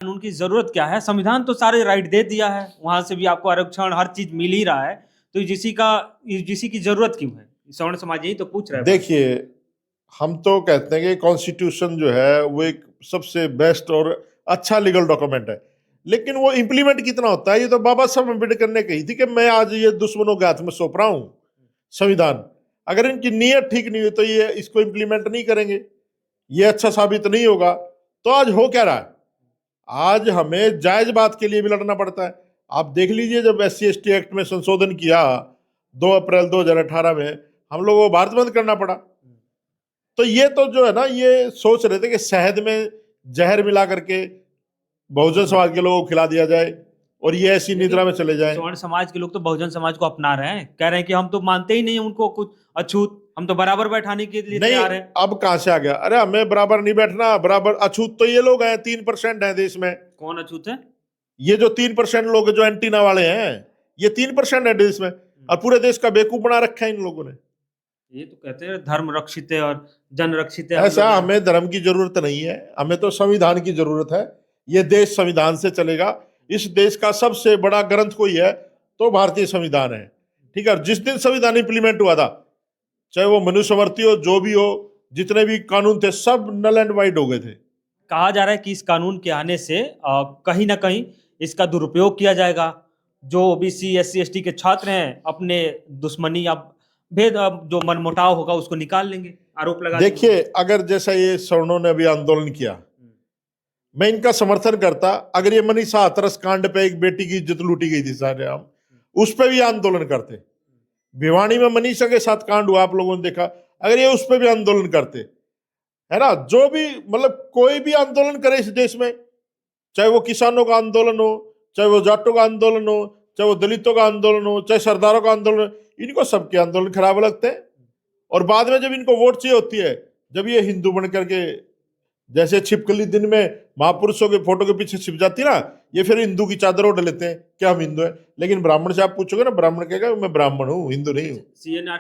कानून की जरूरत क्या है? संविधान तो सारे राइट दे दिया है, वहां से भी आपको आरक्षण हर चीज मिल ही रहा है। तो यूजीसी की जरूरत क्यों है? सवर्ण समाज यही तो पूछ रहा है बात। देखिए, हम तो कहते हैं कि कॉन्स्टिट्यूशन जो है वो एक सबसे बेस्ट और अच्छा लीगल डॉक्यूमेंट है, लेकिन वो इम्प्लीमेंट कितना होता है? ये तो बाबा साहब अम्बेडकर ने कही थी कि मैं आज ये दुश्मनों के हाथ में सौंप रहा हूं संविधान। अगर इनकी नीयत ठीक नहीं हुई तो ये इसको इम्प्लीमेंट नहीं करेंगे, ये अच्छा साबित नहीं होगा। तो आज हो क्या रहा है? आज हमें जायज बात के लिए भी लड़ना पड़ता है। आप देख लीजिए, जब SC/ST एक्ट में संशोधन किया 2 अप्रैल 2018 में, हम लोगों को भारत बंद करना पड़ा। तो ये तो जो है ना, ये सोच रहे थे कि शहद में जहर मिला करके बहुजन समाज के लोगों को खिला दिया जाए और ये ऐसी निद्रा में चले जाएं। सवर्ण समाज के लोग तो बहुजन समाज को अपना रहे हैं, कह रहे हैं कि हम तो मानते ही नहीं उनको कुछ अछूत, हम तो बराबर बैठाने के लिए नहीं, तैयार है। अब कहां से आ गया? अरे हमें बराबर नहीं बैठना, बराबर अछूत तो ये लोग हैं, 3% है देश में। कौन अछूत है? ये जो 3% लोग जो एंटीना वाले हैं, ये 3% है देश में, और पूरे देश का बेवकूफ बना रखा है इन लोगों ने। ये तो कहते हैं धर्म रक्षित है और जन रक्षित है, हम ऐसा लोग हैं। हमें धर्म की जरूरत नहीं है, हमें तो संविधान की जरूरत है। ये देश संविधान से चलेगा। इस देश का सबसे बड़ा ग्रंथ कोई है तो भारतीय संविधान है। ठीक है, और जिस दिन संविधान इंप्लीमेंट हुआ था, चाहे वो मनुस्मृति हो, जो भी हो, जितने भी कानून थे सब नल एंड वाइड हो गए थे। कहा जा रहा है कि इस कानून के आने से कहीं ना कहीं इसका दुरुपयोग किया जाएगा। जो ओबीसी SC/ST के छात्र हैं अपने दुश्मनी या जो मनमुटाव होगा उसको निकाल लेंगे, आरोप लगा देंगे। देखिए, अगर जैसा ये सवर्णों ने अभी आंदोलन किया, मैं इनका समर्थन करता। अगर ये मनीषा हाथरस कांड पे एक बेटी की इज्जत लूटी गई थी सारे हम, उस पर भी आंदोलन करते। भिवानी में मनीषा के साथ कांड हुआ, आप लोगों ने देखा, अगर ये उस पर भी आंदोलन करते, है ना, जो भी मतलब कोई भी आंदोलन करे इस देश में, चाहे वो किसानों का आंदोलन हो, चाहे वो जाटों का आंदोलन हो, चाहे वो दलितों का आंदोलन हो, चाहे सरदारों का आंदोलन हो, इनको सबके आंदोलन खराब लगते हैं। और बाद में जब इनको वोट चाहिए होती है, जब ये हिंदू बन करके जैसे छिपकली दिन में महापुरुषों के फोटो के पीछे छिप जाती ना, ये फिर हिंदू की चादर ओढ़ लेते हैं कि हम हिंदू हैं। लेकिन ब्राह्मण से आप पूछोगे ना, ब्राह्मण कहेगा मैं ब्राह्मण हूँ, हिंदू नहीं हूँ। CNR